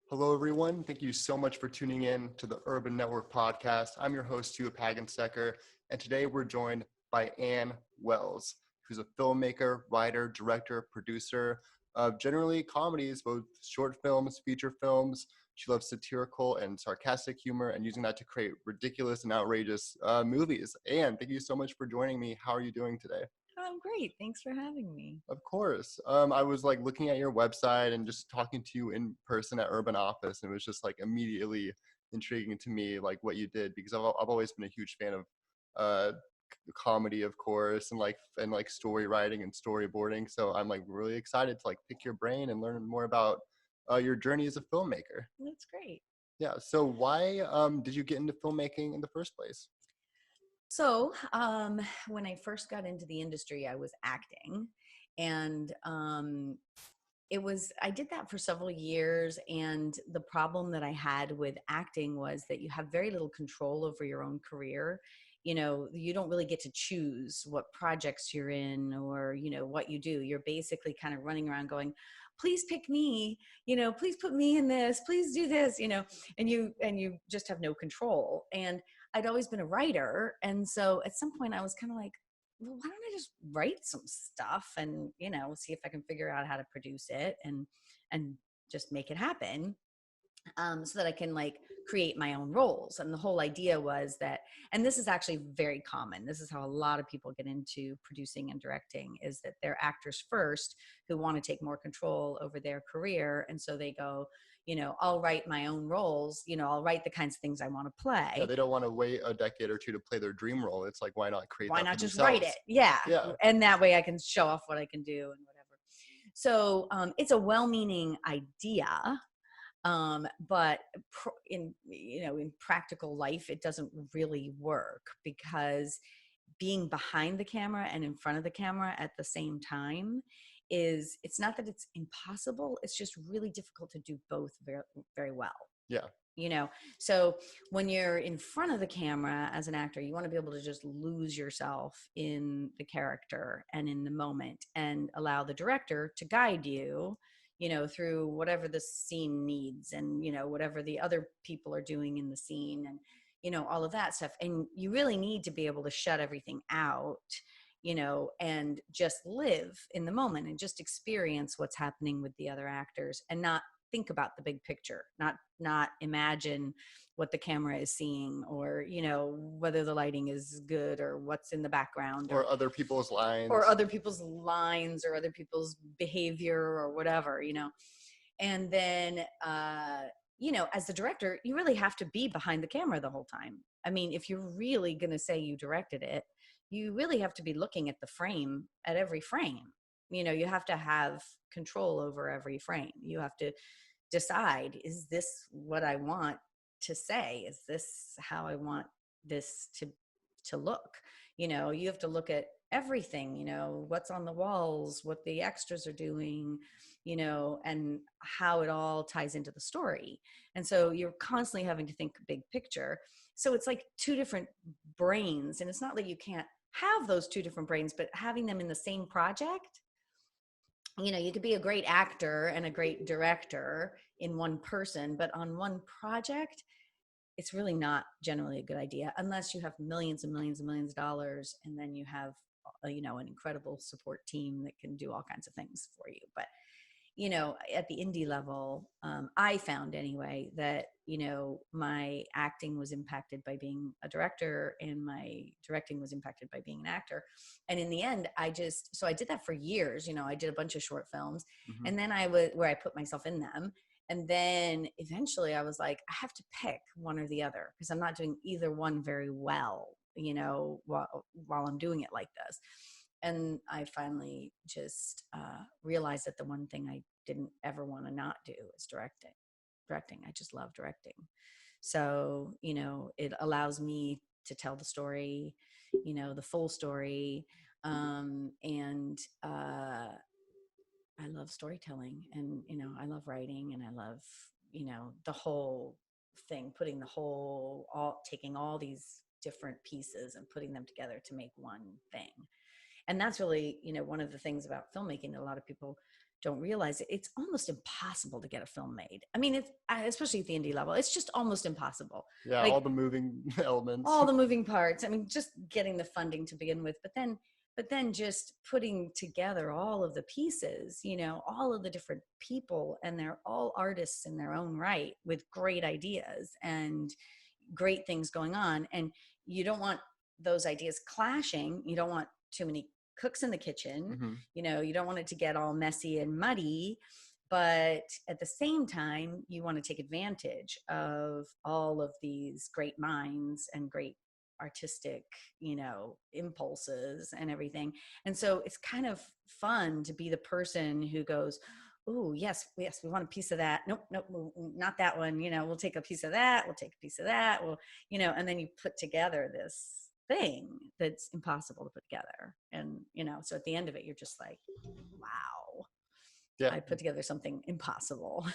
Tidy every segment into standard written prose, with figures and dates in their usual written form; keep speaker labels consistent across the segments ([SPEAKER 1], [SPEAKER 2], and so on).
[SPEAKER 1] Hello, everyone. Thank you so much for tuning in to the Urban Network podcast. I'm your host, Hewitt Pagenstecher, and today we're joined by Ann Wells, who's a filmmaker, writer, director, producer of generally comedies, both short films, feature films. She loves satirical and sarcastic humor and using that to create ridiculous and outrageous movies. Ann, thank you so much for joining me. How are you doing today?
[SPEAKER 2] I'm great. Thanks for having me.
[SPEAKER 1] Of course. I was like looking at your website and just talking to you in person at Urban Office, and it was just like immediately intriguing to me, like what you did, because I've always been a huge fan of comedy, of course, and like story writing and storyboarding. So I'm like really excited to like pick your brain and learn more about your journey as a filmmaker.
[SPEAKER 2] That's great.
[SPEAKER 1] Yeah. So why did you get into filmmaking in the first place?
[SPEAKER 2] So, when I first got into the industry, I was acting, and I did that for several years. And the problem that I had with acting was that you have very little control over your own career. You know, you don't really get to choose what projects you're in or, what you do. You're basically kind of running around going, please pick me, please put me in this, please do this, and you just have no control. And I'd always been a writer. And so at some point I was kind of like, well, why don't I just write some stuff and, see if I can figure out how to produce it and just make it happen. So that I can like create my own roles. And the whole idea was that, and this is actually very common. This is how a lot of people get into producing and directing, is that they're actors first who want to take more control over their career. And so they go, I'll write my own roles, I'll write the kinds of things I want to play.
[SPEAKER 1] Yeah, they don't want to wait a decade or two to play their dream role. It's like, why not create
[SPEAKER 2] why
[SPEAKER 1] that
[SPEAKER 2] not
[SPEAKER 1] for
[SPEAKER 2] just
[SPEAKER 1] themselves?
[SPEAKER 2] write it? Yeah.
[SPEAKER 1] Yeah.
[SPEAKER 2] And that way I can show off what I can do and whatever. So it's a well-meaning idea. But in practical life, it doesn't really work, because being behind the camera and in front of the camera at the same time it's not that it's impossible. It's just really difficult to do both very, very well.
[SPEAKER 1] Yeah.
[SPEAKER 2] So when you're in front of the camera as an actor, you want to be able to just lose yourself in the character and in the moment and allow the director to guide you, through whatever the scene needs and, whatever the other people are doing in the scene and, all of that stuff. And you really need to be able to shut everything out, and just live in the moment and just experience what's happening with the other actors and not think about the big picture, not imagine what the camera is seeing or, whether the lighting is good or what's in the background
[SPEAKER 1] or other people's lines
[SPEAKER 2] or other people's behavior or whatever, and then, as the director, you really have to be behind the camera the whole time. I mean, if you're really going to say you directed it, you really have to be looking at the frame at every frame. You have to have control over every frame. You have to decide, is this what I want to say? Is this how I want this to look? You have to look at everything, what's on the walls, what the extras are doing, and how it all ties into the story. And so you're constantly having to think big picture. So it's like two different brains, and it's not that you can't have those two different brains, but having them in the same project, you could be a great actor and a great director in one person, but on one project, it's really not generally a good idea unless you have millions and millions and millions of dollars, and then you have, an incredible support team that can do all kinds of things for you. But, at the indie level, I found anyway that, my acting was impacted by being a director and my directing was impacted by being an actor. And in the end, I did that for years. I did a bunch of short films,
[SPEAKER 1] Mm-hmm.
[SPEAKER 2] and then where I put myself in them. And then eventually I was like, I have to pick one or the other because I'm not doing either one very well, while I'm doing it like this. And I finally just realized that the one thing I didn't ever want to not do is directing. I just love directing. So, it allows me to tell the story, the full story. And I love storytelling, and, I love writing, and I love, the whole thing, taking all these different pieces and putting them together to make one thing. And that's really, one of the things about filmmaking that a lot of people don't realize it, it's almost impossible to get a film made. I mean, it's especially at the indie level, it's just almost impossible.
[SPEAKER 1] Yeah,
[SPEAKER 2] Like
[SPEAKER 1] all the moving elements.
[SPEAKER 2] all the moving parts. I mean, just getting the funding to begin with, but then just putting together all of the pieces, you know, all of the different people, and they're all artists in their own right with great ideas and great things going on. And you don't want those ideas clashing. You don't want too many cooks in the kitchen.
[SPEAKER 1] Mm-hmm.
[SPEAKER 2] You know, you don't want it to get all messy and muddy, but at the same time, you want to take advantage of all of these great minds and great artistic, you know, impulses and everything. And so it's kind of fun to be the person who goes, oh, yes, we want a piece of that. Nope, not that one. You know, we'll take a piece of that. We'll take a piece of that. Well, you know, and then you put together this thing that's impossible to put together. And, you know, so at the end of it, you're just like, wow,
[SPEAKER 1] Yeah.
[SPEAKER 2] I put together something impossible.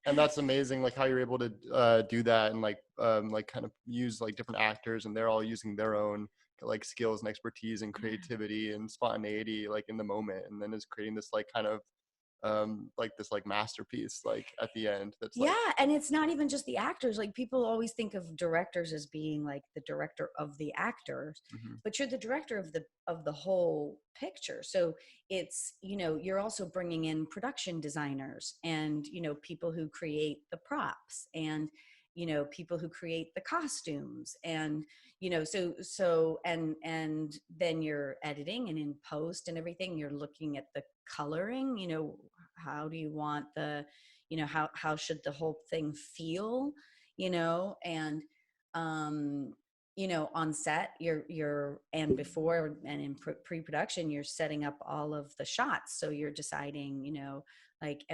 [SPEAKER 1] And that's amazing, like how you're able to do that, and like kind of use like different actors, and they're all using their own like skills and expertise and creativity and spontaneity like in the moment, and then is creating this like kind of like this like masterpiece like at the end. That's like,
[SPEAKER 2] Yeah, and it's not even just the actors. Like people always think of directors as being like the director of the actors,
[SPEAKER 1] mm-hmm.
[SPEAKER 2] but you're the director of the whole picture. So it's, you know, you're also bringing in production designers and, you know, people who create the props and, you know, people who create the costumes and, you know, and then you're editing, and in post and everything, you're looking at the coloring, you know, how do you want the, you know, how should the whole thing feel, you know, and you know, on set you're and before and in pre-production you're setting up all of the shots, so you're deciding, you know, like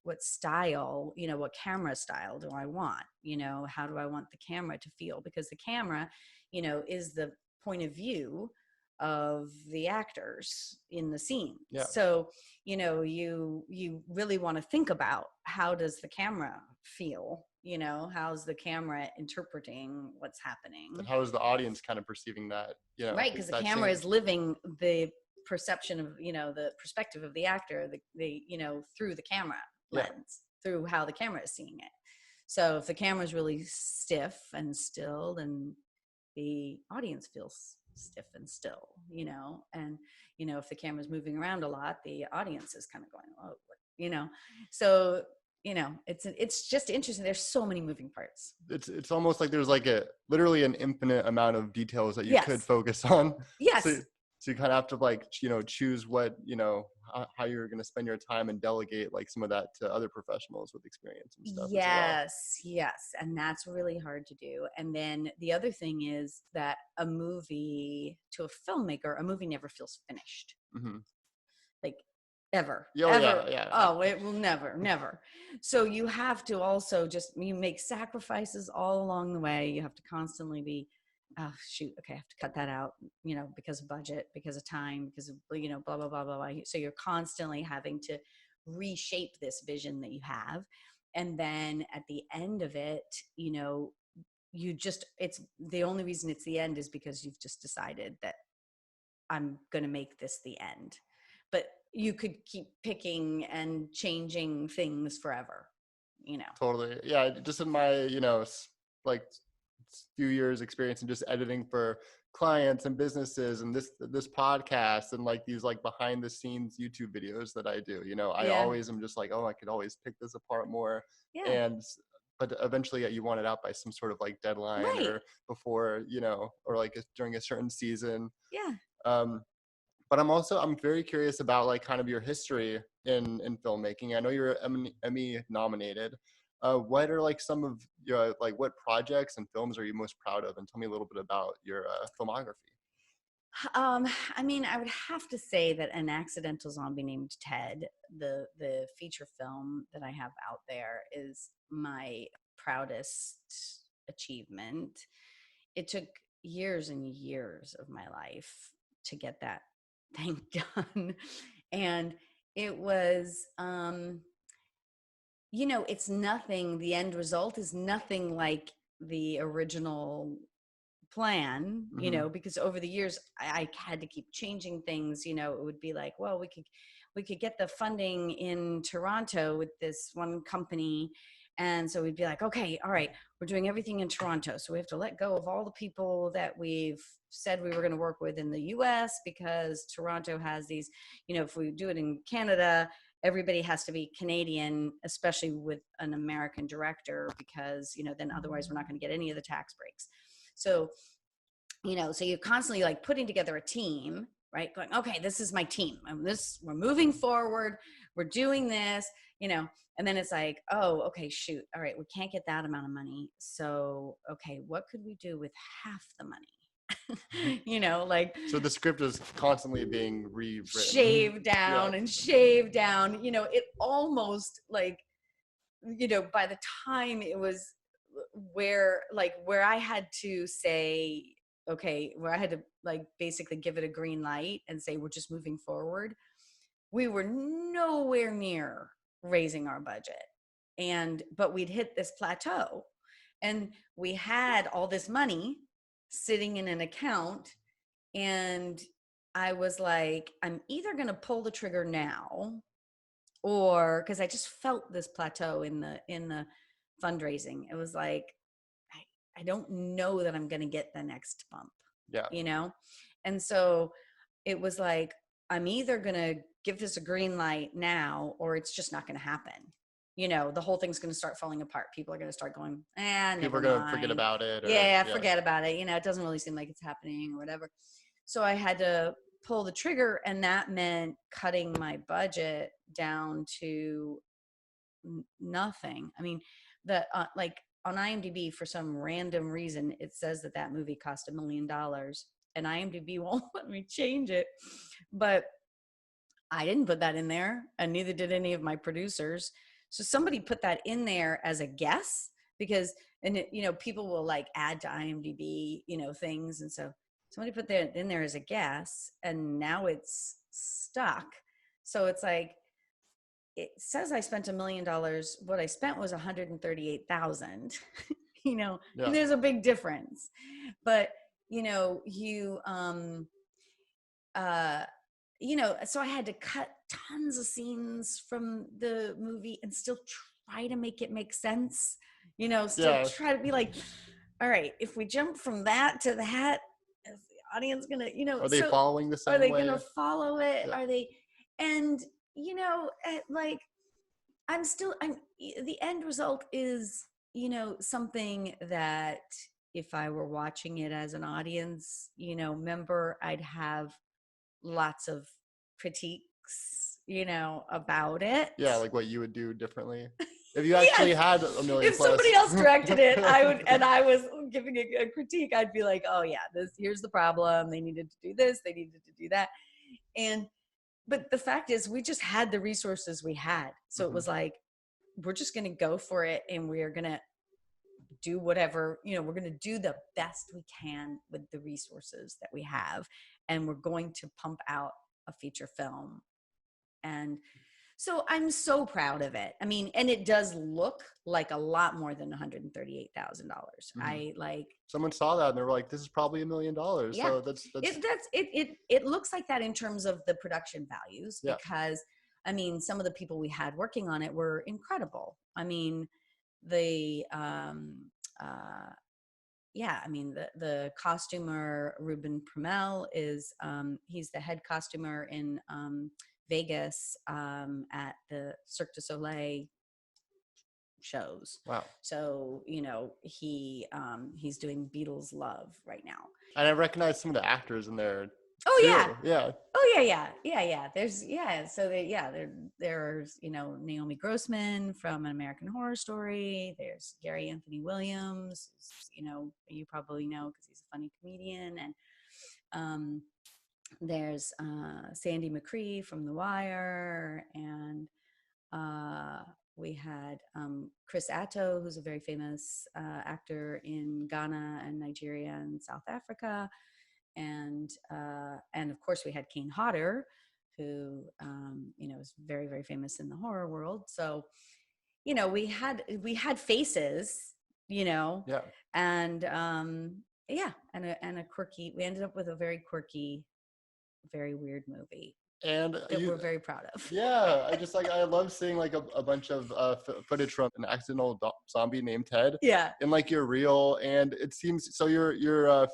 [SPEAKER 2] what style, you know, what camera style do I want, you know, how do I want the camera to feel, because the camera, you know, is the point of view of the actors in the scene.
[SPEAKER 1] Yeah.
[SPEAKER 2] So, you know, you really want to think about how does the camera feel, you know, how's the camera interpreting what's happening,
[SPEAKER 1] and how is the audience kind of perceiving that, you know,
[SPEAKER 2] right? Because the camera is living the perception of, you know, the perspective of the actor, the you know, through the camera lens, through how the camera is seeing it. So if the camera is really stiff and still, then the audience feels stiff and still, you know, and, you know, if the camera's moving around a lot, the audience is kind of going, oh, you know, so, you know, it's just interesting. There's so many moving parts.
[SPEAKER 1] It's almost like there's like literally an infinite amount of details that you
[SPEAKER 2] Yes.
[SPEAKER 1] could focus on.
[SPEAKER 2] Yes.
[SPEAKER 1] So you kind of have to like, you know, choose what, you know, how you're going to spend your time and delegate like some of that to other professionals with experience and stuff.
[SPEAKER 2] Yes, yes. And that's really hard to do. And then the other thing is that a movie, to a filmmaker, a movie never feels finished.
[SPEAKER 1] Mm-hmm.
[SPEAKER 2] Like ever.
[SPEAKER 1] Ever. Yeah.
[SPEAKER 2] Oh, it will never. So you have to also you make sacrifices all along the way. You have to constantly be, oh shoot, okay, I have to cut that out, you know, because of budget, because of time, because of, you know, blah, blah, blah, blah, blah. So you're constantly having to reshape this vision that you have. And then at the end of it, you know, it's the only reason it's the end is because you've just decided that I'm going to make this the end. But you could keep picking and changing things forever, you know.
[SPEAKER 1] Totally. Yeah. Just in my, you know, like few years experience in just editing for clients and businesses and this podcast and like these like behind the scenes YouTube videos that I do, you know, I always am just like, oh, I could always pick this apart more. But eventually you want it out by some sort of like deadline, right, or before, you know, or like during a certain season. But I'm very curious about like kind of your history in filmmaking. I know you're Emmy nominated. What are like some of your, like what projects and films are you most proud of? And tell me a little bit about your filmography.
[SPEAKER 2] I mean, I would have to say that An Accidental Zombie Named Ted, the feature film that I have out there, is my proudest achievement. It took years and years of my life to get that thing done. And it was, you know, it's nothing, the end result is nothing like the original plan, you know, because over the years I had to keep changing things, you know. It would be like, well, we could get the funding in Toronto with this one company. And so we'd be like, okay, all right, we're doing everything in Toronto. So we have to let go of all the people that we've said we were going to work with in the US, because Toronto has these, if we do it in Canada, everybody has to be Canadian, especially with an American director, because, then otherwise we're not going to get any of the tax breaks. So, so you're constantly like putting together a team, right? Going, okay, this is my team. We're moving forward. We're doing this, and then it's like, oh, okay, shoot. All right, we can't get that amount of money. So, okay, what could we do with half the money?
[SPEAKER 1] So the script is constantly being rewritten,
[SPEAKER 2] shaved down and shaved down. It almost like, by the time it was where I had to say, okay, where I had to like basically give it a green light and say we're just moving forward, we were nowhere near raising our budget. But we'd hit this plateau, and we had all this money sitting in an account, and I was like, I'm either going to pull the trigger now, or because I just felt this plateau in the fundraising. It was like, I don't know that I'm going to get the next bump.
[SPEAKER 1] Yeah.
[SPEAKER 2] And so it was like, I'm either going to give this a green light now, or it's just not going to happen. The whole thing's going to start falling apart. People are going to start going,
[SPEAKER 1] people are going to forget about it.
[SPEAKER 2] Forget about it. It doesn't really seem like it's happening or whatever. So I had to pull the trigger, and that meant cutting my budget down to nothing. I mean, like on IMDb, for some random reason, it says that movie cost $1 million, and IMDb won't let me change it. But I didn't put that in there, and neither did any of my producers. So somebody put that in there as a guess, because, people will like add to IMDb, things. And so somebody put that in there as a guess, and now it's stuck. So it's like, it says I spent $1 million. What I spent was $138,000, and there's a big difference. But, so I had to cut tons of scenes from the movie and still try to make it make sense, try to be like, all right, if we jump from that to that, is the audience gonna,
[SPEAKER 1] are they following the same way?
[SPEAKER 2] Are they gonna follow it? Yeah. Are they? And, like, the end result is, something that if I were watching it as an audience, member, I'd have lots of critiques, about it.
[SPEAKER 1] Yeah, like what you would do differently. If you actually had $1 million
[SPEAKER 2] if somebody else directed it, I would, and I was giving a critique, I'd be like, oh yeah, here's the problem. They needed to do this. They needed to do that. But the fact is, we just had the resources we had. So it was like, we're just going to go for it, and we're going to do whatever, we're going to do the best we can with the resources that we have. And we're going to pump out a feature film. And so I'm so proud of it. I mean, and it does look like a lot more than $138,000. I like.
[SPEAKER 1] Someone saw that and they were like, "This is probably $1 million."
[SPEAKER 2] Yeah.
[SPEAKER 1] So that's
[SPEAKER 2] it looks like that in terms of the production values, because I mean, some of the people we had working on it were incredible. I mean, the the costumer Ruben Primel is he's the head costumer in Vegas at the Cirque du Soleil shows.
[SPEAKER 1] Wow.
[SPEAKER 2] So, he's doing Beatles Love right now.
[SPEAKER 1] And I recognize some of the actors in there.
[SPEAKER 2] Oh
[SPEAKER 1] too.
[SPEAKER 2] yeah.
[SPEAKER 1] Yeah.
[SPEAKER 2] Oh yeah. There's so there's Naomi Grossman from An American Horror Story. There's Gary Anthony Williams, you probably know because he's a funny comedian, and there's Sandy McCree from The Wire, and we had Chris Atto, who's a very famous actor in Ghana and Nigeria and South Africa. And of course we had Kane Hodder, who is very, very famous in the horror world. So we had faces, and and a quirky. We ended up with a very quirky, very weird movie.
[SPEAKER 1] And
[SPEAKER 2] that we're very proud of.
[SPEAKER 1] yeah, I love seeing like a bunch of footage from an accidental zombie named Ted
[SPEAKER 2] Yeah.
[SPEAKER 1] in like your reel. And it seems so your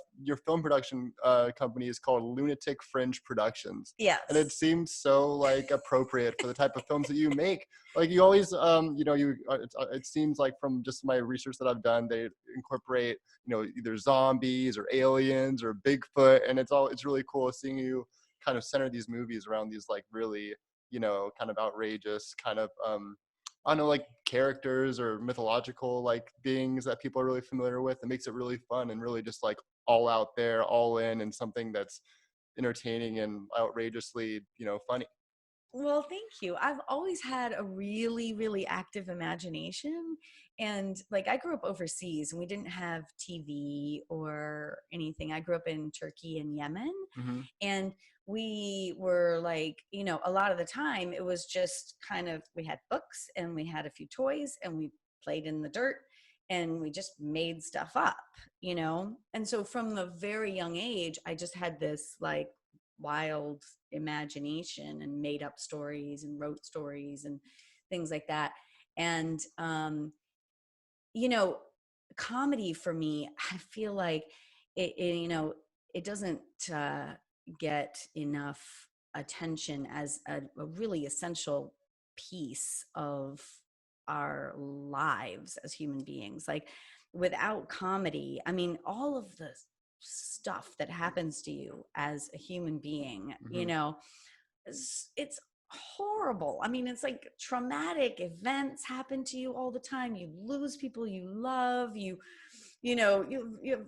[SPEAKER 1] film production company is called Lunatic Fringe Productions. And it
[SPEAKER 2] Yes.
[SPEAKER 1] seems so like appropriate for the type of films that you make. Like you always it seems like from just my research that I've done, they incorporate, either zombies or aliens or Bigfoot, and it's really cool seeing you kind of center these movies around these like really, kind of outrageous kind of I don't know, like characters or mythological like beings that people are really familiar with. It makes it really fun and really just like all out there, all in, and something that's entertaining and outrageously, funny.
[SPEAKER 2] Well, thank you. I've always had a really, really active imagination. And like I grew up overseas and we didn't have TV or anything. I grew up in Turkey and Yemen.
[SPEAKER 1] Mm-hmm.
[SPEAKER 2] And we were like, a lot of the time it was just kind of, we had books and we had a few toys and we played in the dirt and we just made stuff up. And so from the very young age, I just had this like wild imagination and made up stories and wrote stories and things like that. And you know comedy for me, I feel like it doesn't get enough attention as a really essential piece of our lives as human beings. Like without comedy, I mean, all of the stuff that happens to you as a human being,
[SPEAKER 1] Mm-hmm.
[SPEAKER 2] it's horrible. I mean, it's like traumatic events happen to you all the time. You lose people you love. You have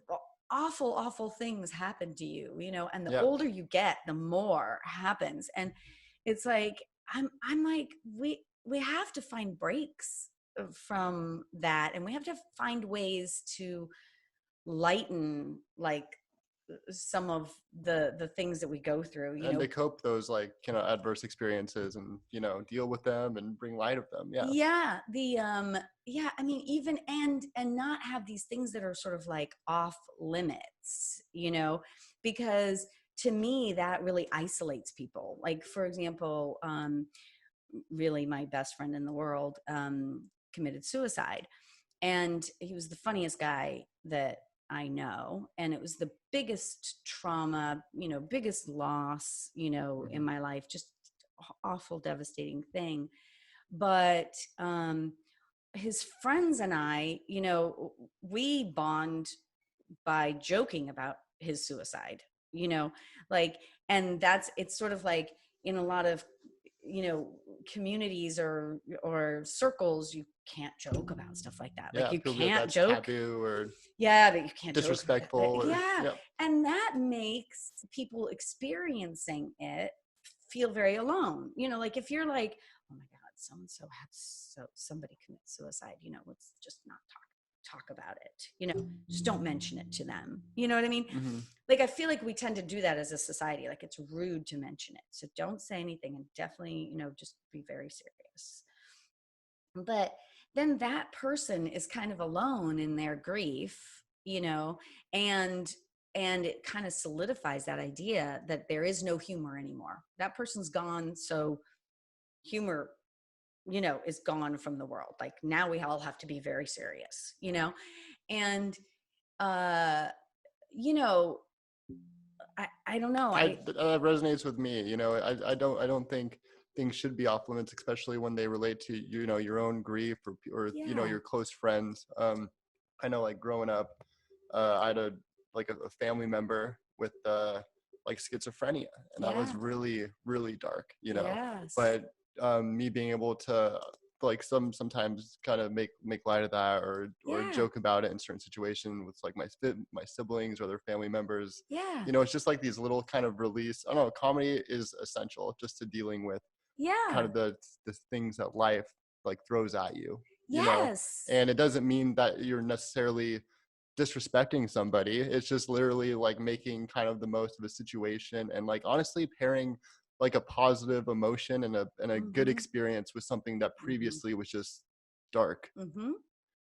[SPEAKER 2] awful things happen to you. And the
[SPEAKER 1] Yeah.
[SPEAKER 2] older you get, the more happens. And it's like I'm like we have to find breaks from that, and we have to find ways to lighten like some of the things that we go through.
[SPEAKER 1] And to cope those like, adverse experiences and, deal with them and bring light of them. Yeah.
[SPEAKER 2] Yeah, yeah, I mean, even and not have these things that are sort of like off limits, because to me that really isolates people. Like for example, really my best friend in the world committed suicide, and he was the funniest guy that I know, and it was the biggest trauma, biggest loss, in
[SPEAKER 1] Mm-hmm.
[SPEAKER 2] my life, just awful devastating thing. But his friends and I, we bond by joking about his suicide, you know, like, and it's sort of like in a lot of, communities or circles, you can't joke about stuff like that. Like
[SPEAKER 1] Yeah.
[SPEAKER 2] you
[SPEAKER 1] Feel good.
[SPEAKER 2] can't
[SPEAKER 1] That's
[SPEAKER 2] joke.
[SPEAKER 1] taboo or
[SPEAKER 2] Yeah, but you can't joke about
[SPEAKER 1] disrespectful
[SPEAKER 2] it.
[SPEAKER 1] or,
[SPEAKER 2] Yeah.
[SPEAKER 1] yeah.
[SPEAKER 2] And that makes people experiencing it feel very alone. Like if you're like, oh my God, so and so had somebody commit suicide, let's just not talk about it. Just don't mention it to them. You know what I mean?
[SPEAKER 1] Mm-hmm.
[SPEAKER 2] Like I feel like we tend to do that as a society. Like it's rude to mention it. So don't say anything, and definitely, just be very serious. But then that person is kind of alone in their grief, and it kind of solidifies that idea that there is no humor anymore. That person's gone, so humor, is gone from the world. Like now we all have to be very serious. And uh you know I don't know.
[SPEAKER 1] That resonates with me. I don't think things should be off limits, especially when they relate to, your own grief or
[SPEAKER 2] Yeah.
[SPEAKER 1] your close friends. I know like growing up, I had a family member with like schizophrenia, and that was
[SPEAKER 2] Yeah.
[SPEAKER 1] really, really dark.
[SPEAKER 2] Yes.
[SPEAKER 1] But me being able to like sometimes kind of make light of that or
[SPEAKER 2] Yeah.
[SPEAKER 1] joke about it in certain situations with like my siblings or their family members.
[SPEAKER 2] Yeah.
[SPEAKER 1] It's just like these little kind of release. I don't know, comedy is essential just to dealing with kind
[SPEAKER 2] Yeah.
[SPEAKER 1] of the things that life like throws at you.
[SPEAKER 2] Yes.
[SPEAKER 1] And it doesn't mean that you're necessarily disrespecting somebody. It's just literally like making kind of the most of a situation and like honestly pairing like a positive emotion and a good
[SPEAKER 2] Mhm.
[SPEAKER 1] experience with something that
[SPEAKER 2] Mhm.
[SPEAKER 1] previously was just dark.
[SPEAKER 2] Mhm.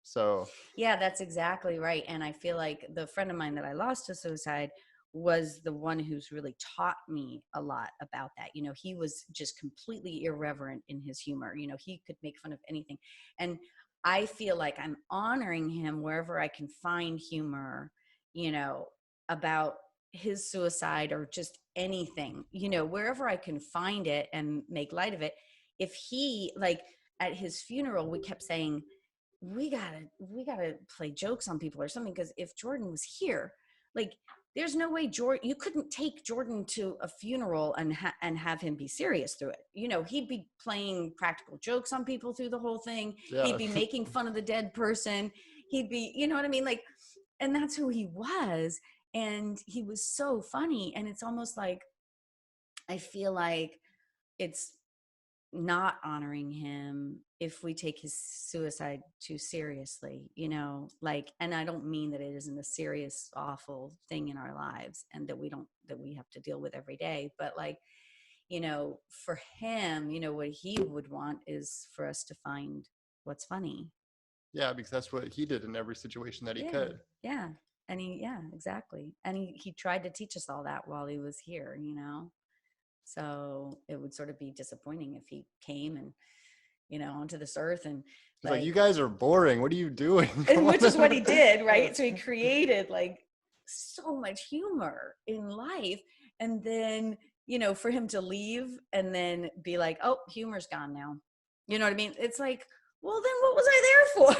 [SPEAKER 1] So
[SPEAKER 2] Yeah, that's exactly right. And I feel like the friend of mine that I lost to suicide, was the one who's really taught me a lot about that. You know, he was just completely irreverent in his humor. You know, he could make fun of anything. And I feel like I'm honoring him wherever I can find humor, you know, about his suicide or just anything, you know, wherever I can find it and make light of it. If he, like, at his funeral, we kept saying, we gotta play jokes on people or something, because if Jordan was here, like, there's no way you couldn't take Jordan to a funeral and have him be serious through it. You know, he'd be playing practical jokes on people through the whole thing.
[SPEAKER 1] Yeah.
[SPEAKER 2] He'd be making fun of the dead person. He'd be, you know what I mean? Like, and that's who he was. And he was so funny. And it's almost like, I feel like it's not honoring him if we take his suicide too seriously, you know, like, and I don't mean that it isn't a serious, awful thing in our lives and that we have to deal with every day, but, like, you know, for him, you know, what he would want is for us to find what's funny.
[SPEAKER 1] Yeah, because that's what he did in every situation that he
[SPEAKER 2] Yeah.
[SPEAKER 1] could.
[SPEAKER 2] Yeah. And exactly. And he tried to teach us all that while he was here, you know? So it would sort of be disappointing if he came and, you know, onto this earth and
[SPEAKER 1] He's like, you guys are boring. What are you doing?
[SPEAKER 2] and which is what he did, right? So he created, like, so much humor in life. And then, you know, for him to leave and then be like, oh, humor's gone now. You know what I mean? It's like, well, then what was I there for?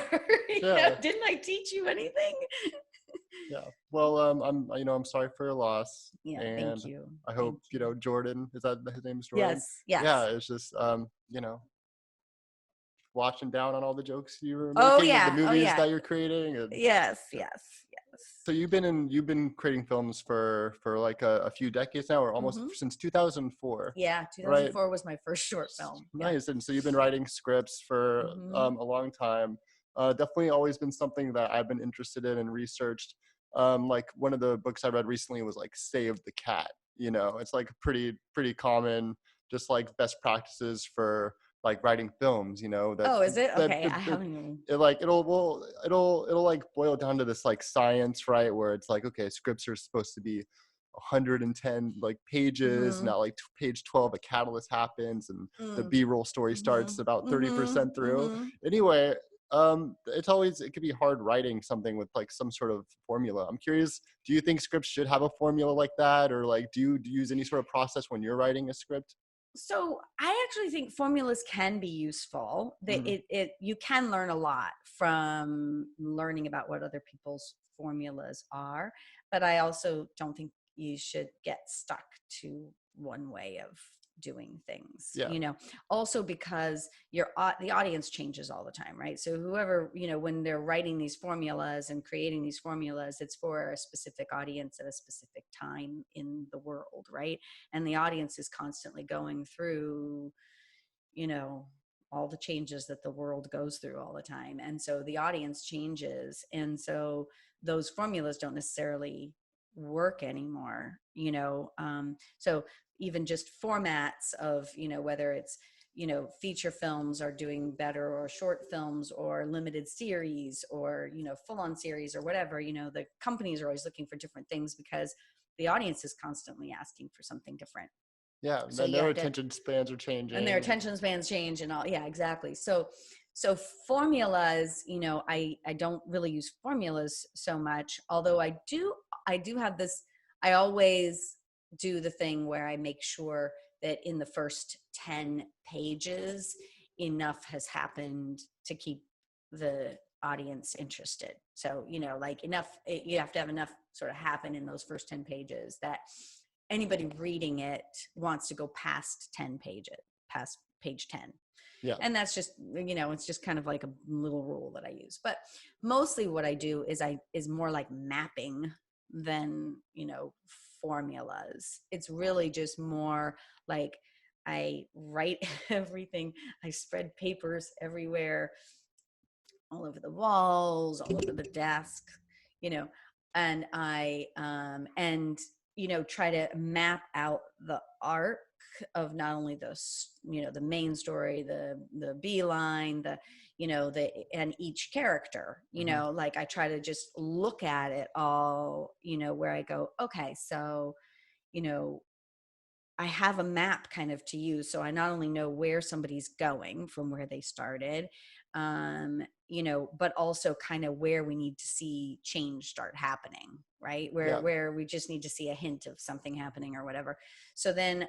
[SPEAKER 2] You know, didn't I teach you anything?
[SPEAKER 1] Yeah. Well, I'm sorry for your loss.
[SPEAKER 2] Yeah.
[SPEAKER 1] And
[SPEAKER 2] thank you.
[SPEAKER 1] I hope, you know, Jordan, is that his name is Jordan?
[SPEAKER 2] Yes. Yes.
[SPEAKER 1] Yeah. It's just, you know, watching down on all the jokes you were
[SPEAKER 2] Oh,
[SPEAKER 1] making,
[SPEAKER 2] yeah.
[SPEAKER 1] the movies
[SPEAKER 2] Oh, yeah.
[SPEAKER 1] that you're creating. And,
[SPEAKER 2] yes.
[SPEAKER 1] yeah.
[SPEAKER 2] Yes. Yes.
[SPEAKER 1] So you've been creating films for like a few decades now, or almost since 2004.
[SPEAKER 2] Yeah, 2004 was my first short film.
[SPEAKER 1] Nice. And so you've been writing scripts for a long time. Definitely always been something that I've been interested in and researched. Like one of the books I read recently was like Save the Cat. You know, it's like pretty common, just like best practices for like writing films, you know.
[SPEAKER 2] Oh, is it? Okay, I haven't even.
[SPEAKER 1] It'll like boil down to this like science, right? Where it's like, okay, scripts are supposed to be 110 like pages, not like page 12 a catalyst happens and the B-roll story starts about 30% through. Anyway, it could be hard writing something with like some sort of formula. I'm curious, do you think scripts should have a formula like that, or like do you use any sort of process when you're writing a script?
[SPEAKER 2] So I actually think formulas can be useful. You can learn a lot from learning about what other people's formulas are, but I also don't think you should get stuck to one way of doing things. You know, also because the audience changes all the time, right? So whoever, you know, when they're writing these formulas and creating these formulas, it's for a specific audience at a specific time in the world, right? And the audience is constantly going through, you know, all the changes that the world goes through all the time. And so the audience changes. And so those formulas don't necessarily work anymore, you know? So even just formats of, you know, whether it's, you know, feature films are doing better, or short films, or limited series, or, you know, full-on series, or whatever, you know, the companies are always looking for different things because the audience is constantly asking for something different.
[SPEAKER 1] Yeah, so and their attention spans are changing.
[SPEAKER 2] And their attention spans change and all. Yeah, exactly. So formulas, you know, I don't really use formulas so much, although I do have this, I always do the thing where I make sure that in the first 10 pages, enough has happened to keep the audience interested. So, you know, like you have to have enough sort of happen in those first 10 pages that anybody reading it wants to go past 10 pages, past page 10. Yeah. And that's just, you know, it's just kind of like a little rule that I use. But mostly what I do is more like mapping than, you know, formulas. It's really just more like I write everything. I spread papers everywhere, all over the walls, all over the desk, you know, and I, you know, try to map out the arc of not only the, you know, the main story, the B line, the, and each character,
[SPEAKER 1] Mm-hmm.
[SPEAKER 2] like I try to just look at it all, where I go, okay, so, you know, I have a map kind of to use. So I not only know where somebody's going from where they started, but also kind of where we need to see change start happening, right? Where
[SPEAKER 1] Yeah.
[SPEAKER 2] where we just need to see a hint of something happening or whatever. So then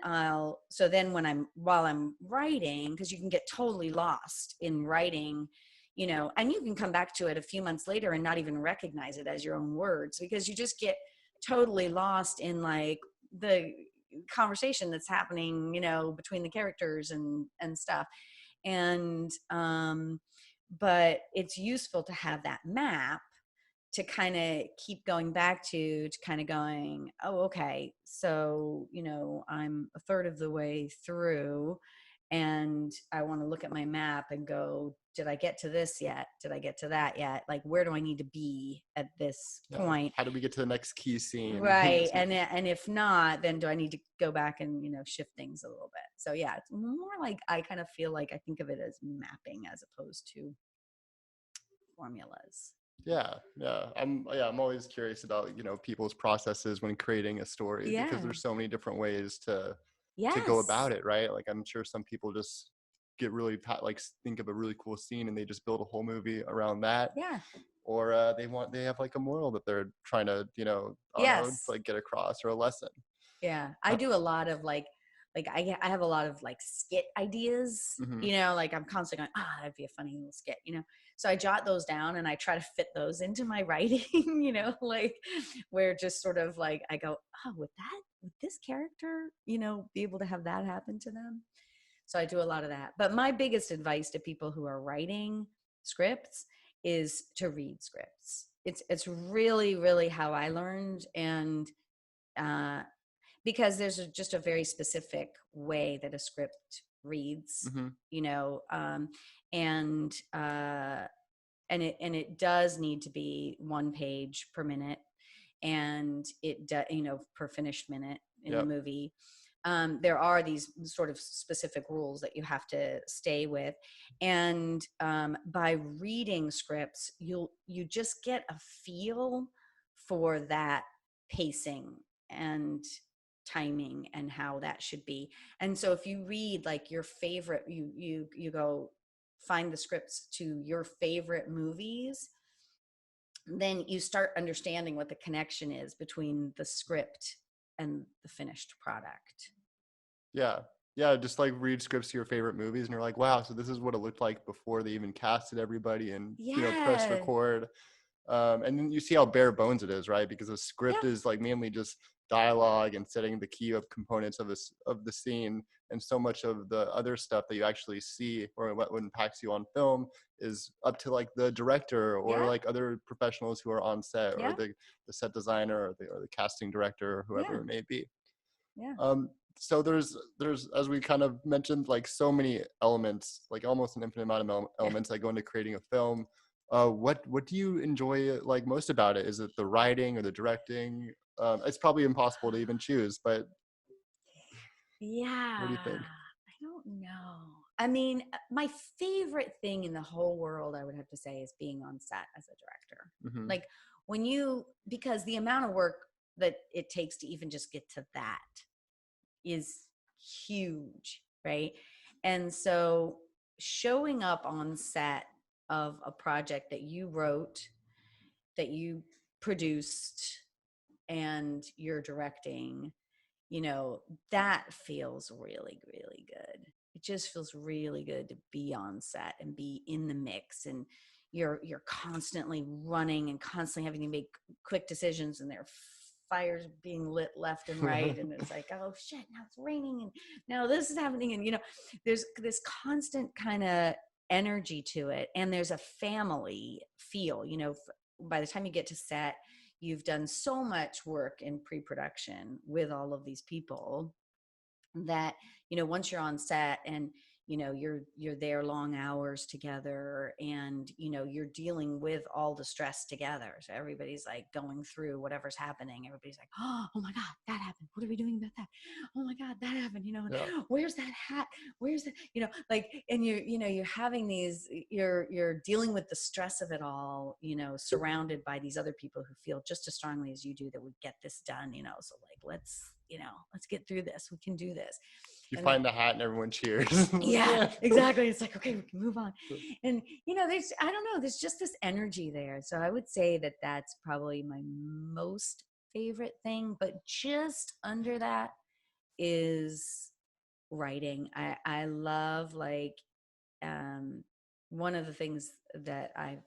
[SPEAKER 2] while I'm writing, because you can get totally lost in writing, and you can come back to it a few months later and not even recognize it as your own words, because you just get totally lost in like the conversation that's happening, between the characters and stuff. And but it's useful to have that map to kind of keep going back to kind of going, oh, okay, so I'm a third of the way through, and I want to look at my map and go, did I get to this yet? Did I get to that yet? Like, where do I need to be at this
[SPEAKER 1] Yeah.
[SPEAKER 2] point?
[SPEAKER 1] How do we get to the next key scene?
[SPEAKER 2] Right. And if not, then do I need to go back and, shift things a little bit? So yeah, it's more like, I kind of feel like I think of it as mapping as opposed to formulas.
[SPEAKER 1] I'm always curious about, people's processes when creating a story, because
[SPEAKER 2] Yeah.
[SPEAKER 1] there's so many different ways to go about
[SPEAKER 2] Yes.
[SPEAKER 1] it, right? Like, I'm sure some people just get really like think of a really cool scene and they just build a whole movie around that.
[SPEAKER 2] Yeah.
[SPEAKER 1] Or they have like a moral that they're trying to, I don't know,
[SPEAKER 2] Yes.
[SPEAKER 1] like get across, or a lesson.
[SPEAKER 2] Yeah. I do a lot of like I have a lot of like skit ideas,
[SPEAKER 1] Mm-hmm.
[SPEAKER 2] like I'm constantly going, that'd be a funny little skit, so I jot those down and I try to fit those into my writing, like where just sort of like I go, would this character, be able to have that happen to them? So I do a lot of that. But my biggest advice to people who are writing scripts is to read scripts. It's really, really how I learned. And uh, because there's just a very specific way that a script reads,
[SPEAKER 1] Mm-hmm.
[SPEAKER 2] and it does need to be 1 page per minute, and per finished minute in the
[SPEAKER 1] Yep.
[SPEAKER 2] movie. There are these sort of specific rules that you have to stay with, and by reading scripts, you just get a feel for that pacing and timing and how that should be. And so if you read like your favorite, you go find the scripts to your favorite movies, then you start understanding what the connection is between the script and the finished product.
[SPEAKER 1] Yeah, just like read scripts to your favorite movies and you're like, wow, so this is what it looked like before they even casted everybody and press
[SPEAKER 2] Yeah.
[SPEAKER 1] record. And then you see how bare bones it is, right? Because the
[SPEAKER 2] Yeah.
[SPEAKER 1] script is like mainly just dialogue and setting the key of components of the scene, and so much of the other stuff that you actually see or what impacts you on film is up to like the director or
[SPEAKER 2] Yeah.
[SPEAKER 1] like other professionals who are on set, or
[SPEAKER 2] Yeah.
[SPEAKER 1] the set designer, or the casting director, or whoever
[SPEAKER 2] Yeah.
[SPEAKER 1] it may be.
[SPEAKER 2] Yeah.
[SPEAKER 1] So there's as we kind of mentioned, like so many elements, like almost an infinite amount of elements that go into creating a film. What do you enjoy like most about it? Is it the writing or the directing? It's probably impossible to even choose, but what
[SPEAKER 2] Yeah.
[SPEAKER 1] do you think?
[SPEAKER 2] I don't know. I mean, my favorite thing in the whole world, I would have to say, is being on set as a director.
[SPEAKER 1] Mm-hmm.
[SPEAKER 2] Like because the amount of work that it takes to even just get to that is huge, right? And so showing up on set of a project that you wrote, that you produced, and you're directing, that feels really, really good. It just feels really good to be on set and be in the mix, and you're constantly running and constantly having to make quick decisions, and there are fires being lit left and right, and it's like, oh shit, now it's raining, and now this is happening, and there's this constant kind of energy to it, and there's a family feel. By the time you get to set, you've done so much work in pre-production with all of these people that once you're on set and you're there long hours together, and you're dealing with all the stress together. So everybody's like going through whatever's happening. Everybody's like, oh my God, that happened, what are we doing about that? Oh my God, that happened.
[SPEAKER 1] Yeah.
[SPEAKER 2] Where's that hat? Where's that? Like, and you're having these, you're dealing with the stress of it all, surrounded by these other people who feel just as strongly as you do that would get this done. So like, let's get through this, we can do this.
[SPEAKER 1] You
[SPEAKER 2] And
[SPEAKER 1] find the hat and everyone cheers.
[SPEAKER 2] yeah, exactly. It's like, okay, we can move on. And I don't know, there's just this energy there. So I would say that that's probably my most favorite thing. But just under that is writing. I love, like, one of the things that I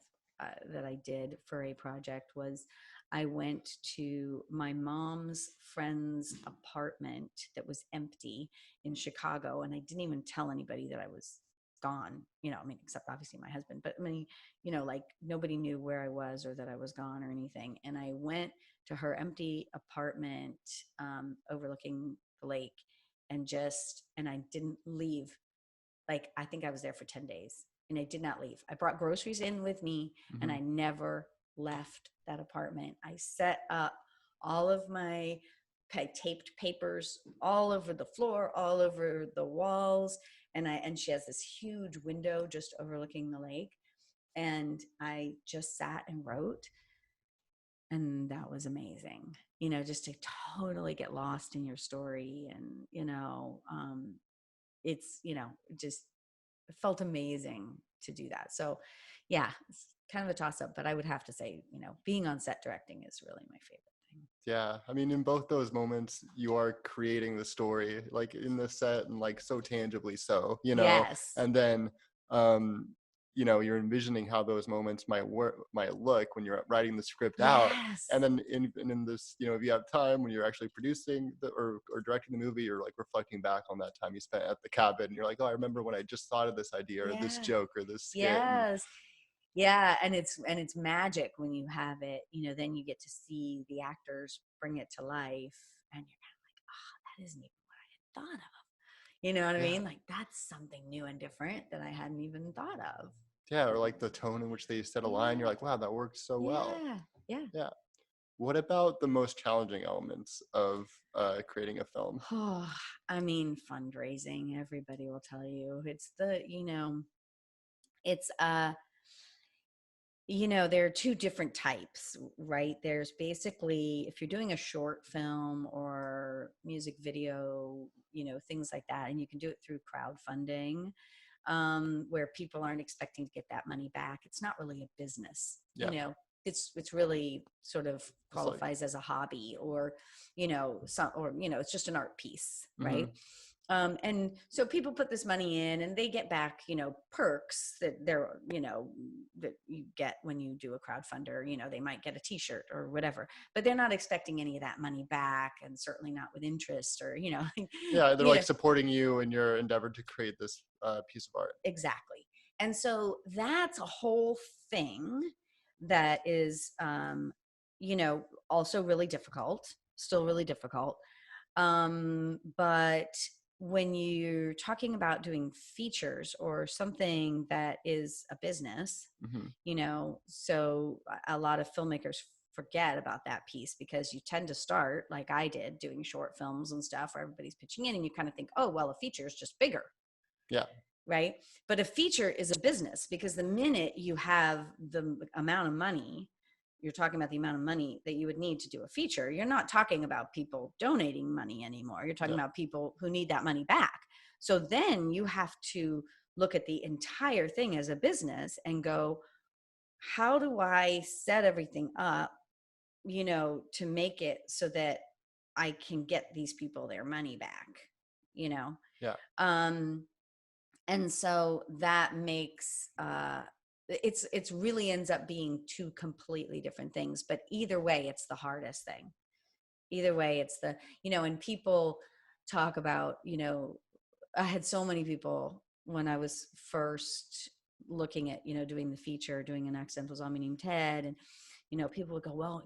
[SPEAKER 2] did for a project was I went to my mom's friend's apartment that was empty in Chicago, and I didn't even tell anybody that I was gone, except obviously my husband, but like, nobody knew where I was or that I was gone or anything. And I went to her empty apartment, overlooking the lake, and I didn't leave. Like, I think I was there for 10 days and I did not leave. I brought groceries in with me, and I never left that apartment. I set up all of my taped papers all over the floor, all over the walls. And she has this huge window just overlooking the lake. And I just sat and wrote. And that was amazing, just to totally get lost in your story. And, it's, just, it felt amazing to do that. So yeah, it's kind of a toss up, but I would have to say, being on set directing is really my favorite thing.
[SPEAKER 1] Yeah, I mean, in both those moments, you are creating the story, like in the set, and like so tangibly so,
[SPEAKER 2] Yes.
[SPEAKER 1] and then, you're envisioning how those moments might look when you're writing the script out. And then in this, if you have time when you're actually producing or directing the movie, you're like reflecting back on that time you spent at the cabin, and you're like, oh, I remember when I just thought of this idea or this joke or this skit.
[SPEAKER 2] Yes. Yeah, and it's magic when you have it, then you get to see the actors bring it to life, and you're kind of like, that isn't even what I had thought of. You know what I mean? Like, that's something new and different that I hadn't even thought of.
[SPEAKER 1] Yeah, or like the tone in which they said a line, you're like, wow, that works so well. Yeah. What about the most challenging elements of creating a film?
[SPEAKER 2] Oh, I mean, fundraising, everybody will tell you. It's it's there are two different types, right? There's basically, if you're doing a short film or music video, things like that, and you can do it through crowdfunding, where people aren't expecting to get that money back. It's not really a business, it's really sort of qualifies as a hobby, or it's just an art piece, right? And so people put this money in, and they get back, perks that that you get when you do a crowdfunder. They might get a t-shirt or whatever, but they're not expecting any of that money back, and certainly not with interest, or,
[SPEAKER 1] yeah, they're like supporting you in your endeavor to create this piece of art.
[SPEAKER 2] Exactly. And so that's a whole thing that is, also really difficult, still really difficult. But when you're talking about doing features or something that is a business, so a lot of filmmakers forget about that piece, because you tend to start, like I did, doing short films and stuff where everybody's pitching in, and you kind of think, oh, well, a feature is just bigger.
[SPEAKER 1] Yeah.
[SPEAKER 2] Right. But a feature is a business, because the minute you have the amount of money, you're talking about the amount of money that you would need to do a feature. You're not talking about people donating money anymore. You're talking about people who need that money back. So then you have to look at the entire thing as a business and go, how do I set everything up, to make it so that I can get these people their money back,
[SPEAKER 1] Yeah.
[SPEAKER 2] And so that makes, it's really ends up being two completely different things, but either way, it's the hardest thing. Either way, it's the, and people talk about, I had so many people when I was first looking at, doing the feature, doing An Accidental Zombie Named Ted, and, people would go, well,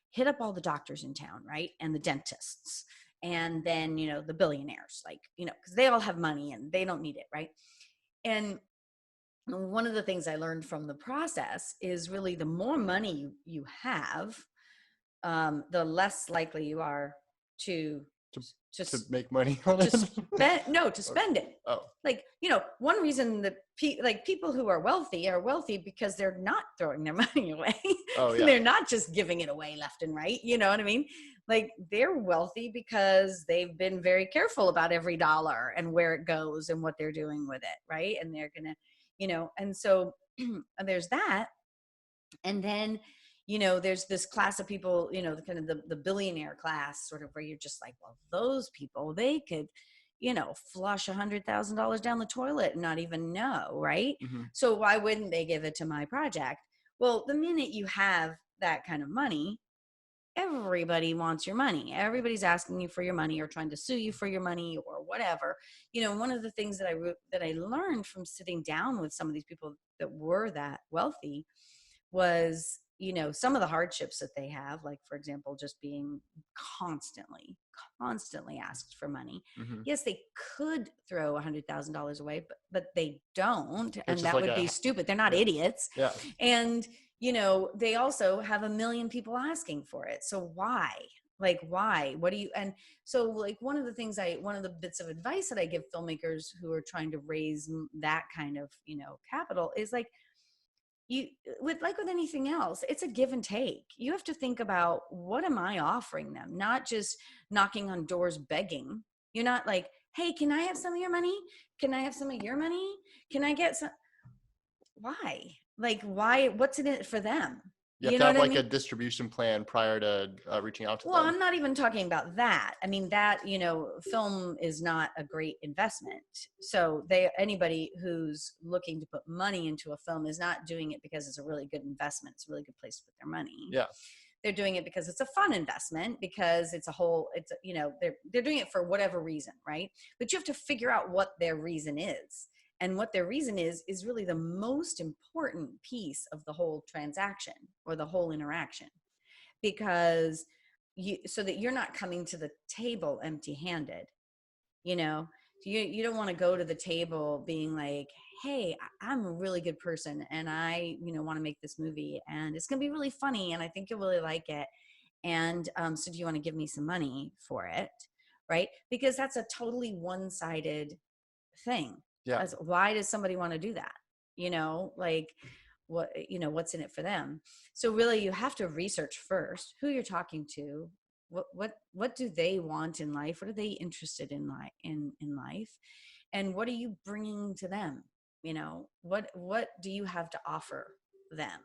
[SPEAKER 2] hit up all the doctors in town, right? And the dentists, and then, the billionaires, like, because they all have money and they don't need it, right? And one of the things I learned from the process is really the more money you have, the less likely you are to
[SPEAKER 1] to make money on it.
[SPEAKER 2] To spend it.
[SPEAKER 1] Oh,
[SPEAKER 2] Like, one reason that people who are wealthy because they're not throwing their money away.
[SPEAKER 1] Oh, yeah.
[SPEAKER 2] They're not just giving it away left and right. You know what I mean? Like, they're wealthy because they've been very careful about every dollar and where it goes and what they're doing with it. Right. And they're going to, and so there's that. And then, there's this class of people, the kind of the billionaire class, sort of, where you're just like, well, those people, they could, flush $100,000 down the toilet and not even know, right?
[SPEAKER 1] Mm-hmm.
[SPEAKER 2] So why wouldn't they give it to my project? Well, the minute you have that kind of money, everybody wants your money. Everybody's asking you for your money or trying to sue you for your money or whatever. One of the things that I learned from sitting down with some of these people that were that wealthy was, some of the hardships that they have, like, for example, just being constantly asked for money.
[SPEAKER 1] Mm-hmm.
[SPEAKER 2] Yes, they could throw $100,000 away, but they don't. And that
[SPEAKER 1] like
[SPEAKER 2] would be stupid. They're not idiots.
[SPEAKER 1] Yeah.
[SPEAKER 2] And, they also have a million people asking for it. So why? Like, why? What do you, and so, like, one of the bits of advice that I give filmmakers who are trying to raise that kind of, capital is, like, with anything else, it's a give and take. You have to think about, what am I offering them? Not just knocking on doors begging. You're not like, hey, can I have some of your money? Can I have some of your money? Can I get some? Why? Like, why? What's in it for them?
[SPEAKER 1] You have to have, like, a distribution plan prior to reaching out to them.
[SPEAKER 2] Well, I'm not even talking about that. I mean, that, film is not a great investment. So anybody who's looking to put money into a film is not doing it because it's a really good investment. It's a really good place to put their money.
[SPEAKER 1] Yeah.
[SPEAKER 2] They're doing it because it's a fun investment, because they're doing it for whatever reason, right? But you have to figure out what their reason is. And what their reason is really the most important piece of the whole transaction or the whole interaction, because so that you're not coming to the table empty-handed. You don't want to go to the table being like, hey, I'm a really good person and I want to make this movie and it's gonna be really funny and I think you'll really like it, and so do you want to give me some money for it, right? Because that's a totally one-sided thing.
[SPEAKER 1] Yeah.
[SPEAKER 2] Why does somebody want to do that? Like, what's in it for them? So really, you have to research first who you're talking to. What do they want in life? What are they interested in life? And what are you bringing to them? What do you have to offer them?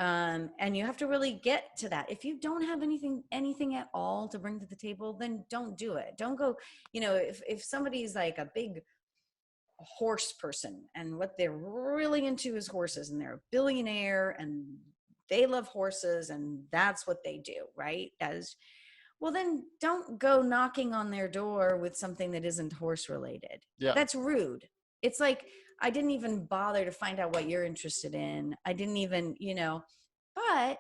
[SPEAKER 2] And you have to really get to that. If you don't have anything at all to bring to the table, then don't do it. Don't go, if somebody's like a big horse person and what they're really into is horses and they're a billionaire and they love horses and that's what they do, right? Well, then don't go knocking on their door with something that isn't horse related.
[SPEAKER 1] Yeah.
[SPEAKER 2] That's rude. It's like, I didn't even bother to find out what you're interested in. I didn't even, but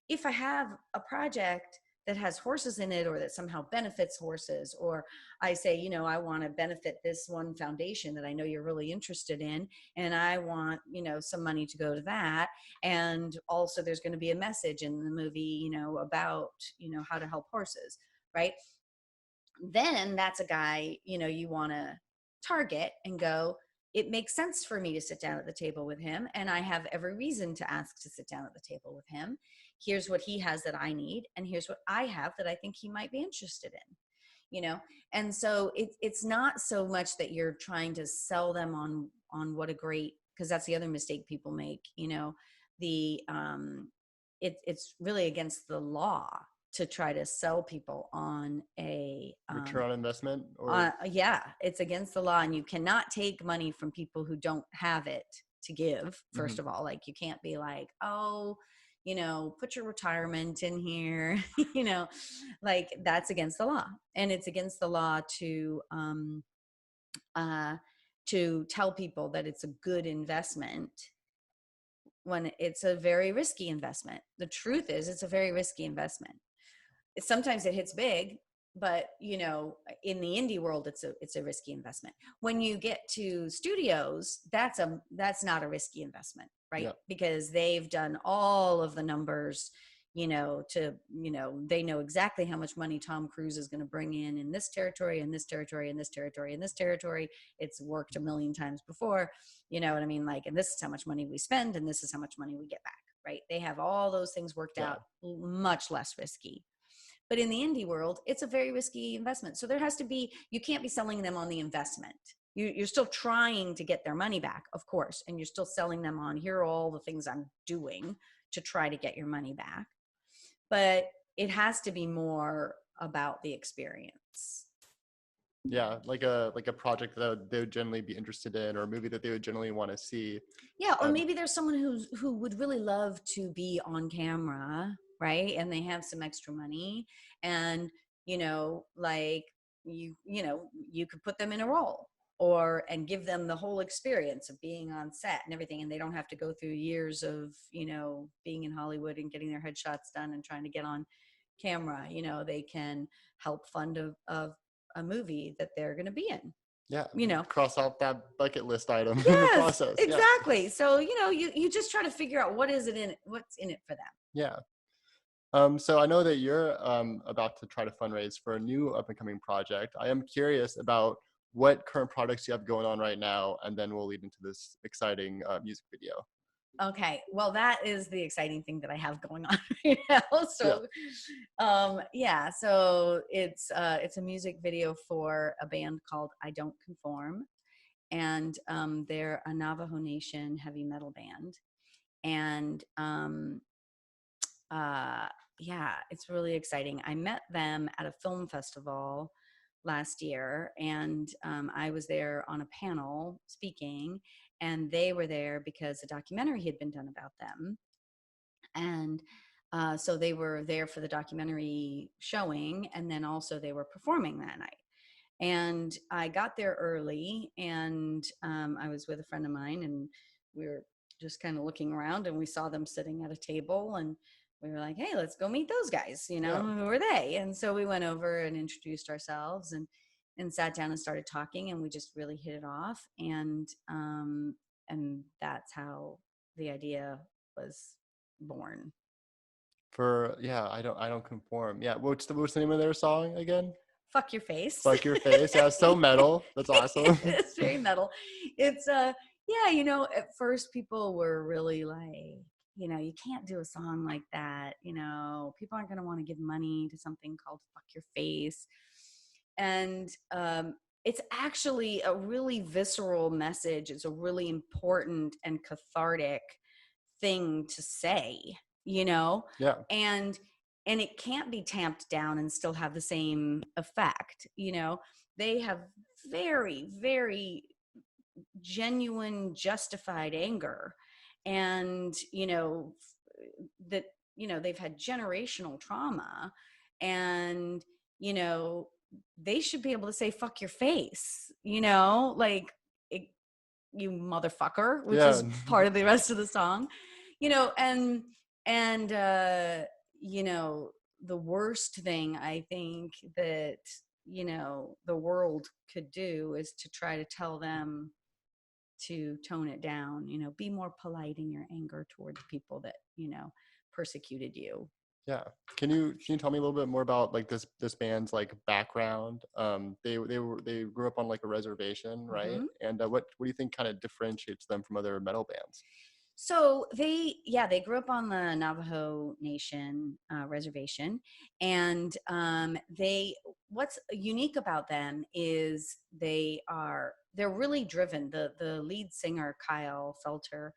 [SPEAKER 2] if I have a project that has horses in it or that somehow benefits horses, or I say, I want to benefit this one foundation that I know you're really interested in, and I want, some money to go to that. And also there's going to be a message in the movie, about, how to help horses, right? Then that's a guy, you want to target and go, it makes sense for me to sit down at the table with him, and I have every reason to ask to sit down at the table with him. Here's what he has that I need, and here's what I have that I think he might be interested in, And so it's not so much that you're trying to sell them on what a great, because that's the other mistake people make, it's really against the law to try to sell people on a
[SPEAKER 1] return on investment, or
[SPEAKER 2] yeah, it's against the law, and you cannot take money from people who don't have it to give. First of all, like, you can't be like, oh, put your retirement in here, like, that's against the law. And it's against the law to tell people that it's a good investment when it's a very risky investment. The truth is, it's a very risky investment. Sometimes it hits big, but you know, in the indie world, it's a risky investment. When you get to studios, that's not a risky investment, right?
[SPEAKER 1] Yeah.
[SPEAKER 2] Because they've done all of the numbers, you know, they know exactly how much money Tom Cruise is going to bring in this territory, in this territory, in this territory, in this territory. It's worked a million times before, you know what I mean? Like, and this is how much money we spend, and this is how much money we get back, right? They have all those things worked
[SPEAKER 1] Yeah.
[SPEAKER 2] out, much less risky. But in the indie world, it's a very risky investment. So there has to be, you can't be selling them on the investment. You're still trying to get their money back, of course, and you're still selling them on, here are all the things I'm doing to try to get your money back. But it has to be more about the experience.
[SPEAKER 1] Yeah, like a project that they would generally be interested in, or a movie that they would generally want to see.
[SPEAKER 2] Yeah, or maybe there's someone who would really love to be on camera, right? And they have some extra money, and you know, like you know, you could put them in a role, or and give them the whole experience of being on set and everything, and they don't have to go through years of, you know, being in Hollywood and getting their headshots done and trying to get on camera. You know, they can help fund a movie that they're going to be in.
[SPEAKER 1] Yeah,
[SPEAKER 2] You know,
[SPEAKER 1] cross off that bucket list item in the
[SPEAKER 2] yes,
[SPEAKER 1] process.
[SPEAKER 2] exactly. So, you know, you just try to figure out what's in it for them.
[SPEAKER 1] Yeah. So I know that you're about to try to fundraise for a new up and coming project. I am curious about what current projects you have going on right now, and then we'll lead into this exciting music video.
[SPEAKER 2] Okay. Well, that is the exciting thing that I have going on right now.
[SPEAKER 1] Yeah.
[SPEAKER 2] So, yeah, so it's a music video for a band called I Don't Konform, and they're a Navajo Nation heavy metal band. And yeah, it's really exciting. I met them at a film festival last year, and I was there on a panel speaking, and they were there because a documentary had been done about them. And so they were there for the documentary showing, and then also they were performing that night. And I got there early, and I was with a friend of mine, and we were just kind of looking around, and we saw them sitting at a table, and we were like, hey, let's go meet those guys. You know,
[SPEAKER 1] Yeah.
[SPEAKER 2] who are they? And so we went over and introduced ourselves, and sat down and started talking, and we just really hit it off. And that's how the idea was born.
[SPEAKER 1] I don't conform. Yeah, what's the name of their song again?
[SPEAKER 2] Fuck your face.
[SPEAKER 1] Fuck your face. Yeah, so metal. That's awesome.
[SPEAKER 2] It's very metal. It's yeah, you know, at first people were really like, you know, you can't do a song like that. You know, people aren't going to want to give money to something called Fuck Your Face. And it's actually a really visceral message. It's a really important and cathartic thing to say, you know.
[SPEAKER 1] Yeah.
[SPEAKER 2] And it can't be tamped down and still have the same effect, you know. They have very, very genuine, justified anger, and you know, that, you know, they've had generational trauma, and you know, they should be able to say fuck your face, you know, like it, you motherfucker, which
[SPEAKER 1] Yeah.
[SPEAKER 2] is part of the rest of the song, you know. And you know, the worst thing I think that, you know, the world could do is to try to tell them to tone it down, you know, be more polite in your anger towards people that, you know, persecuted you.
[SPEAKER 1] Yeah. Can you tell me a little bit more about like this band's like background? They grew up on like a reservation, right?
[SPEAKER 2] Mm-hmm.
[SPEAKER 1] And what do you think kind of differentiates them from other metal bands?
[SPEAKER 2] So they grew up on the Navajo Nation reservation, and what's unique about them is they're really driven. The lead singer, Kyle Felter,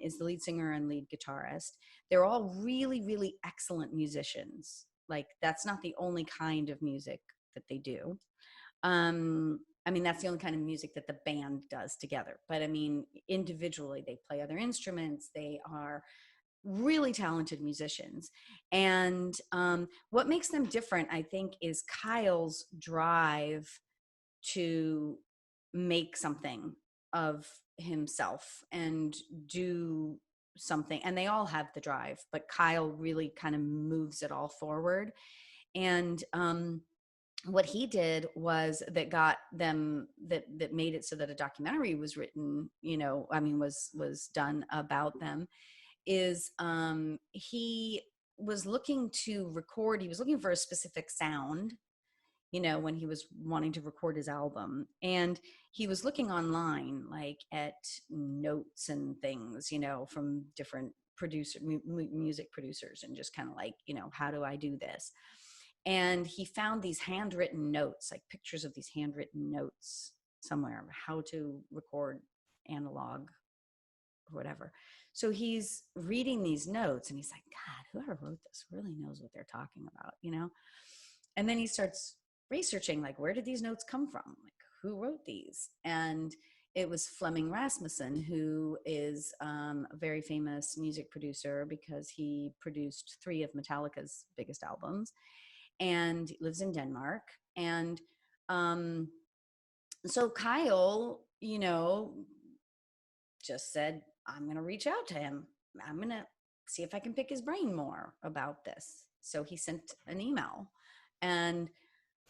[SPEAKER 2] is the lead singer and lead guitarist. They're all really, really excellent musicians. Like, that's not the only kind of music that they do. I mean, that's the only kind of music that the band does together. But I mean, individually, they play other instruments. They are really talented musicians. And what makes them different, I think, is Kyle's drive to make something of himself and do something. And they all have the drive, but Kyle really kind of moves it all forward. And what he did was that got them that made it so that a documentary was written, was done about them, is he was looking to record, he was looking for a specific sound, when he was wanting to record his album. And he was looking online, like at notes and things, from different music producers, and just kind of like, how do I do this? And he found these handwritten notes, like pictures of these handwritten notes somewhere, how to record analog or whatever. So he's reading these notes and he's like, God, whoever wrote this really knows what they're talking about, And then he starts researching, like, where did these notes come from? Like, who wrote these? And it was Flemming Rasmussen, who is a very famous music producer because he produced 3 of Metallica's biggest albums, and lives in Denmark. And so Kyle, just said, I'm going to reach out to him. I'm going to see if I can pick his brain more about this. So he sent an email, and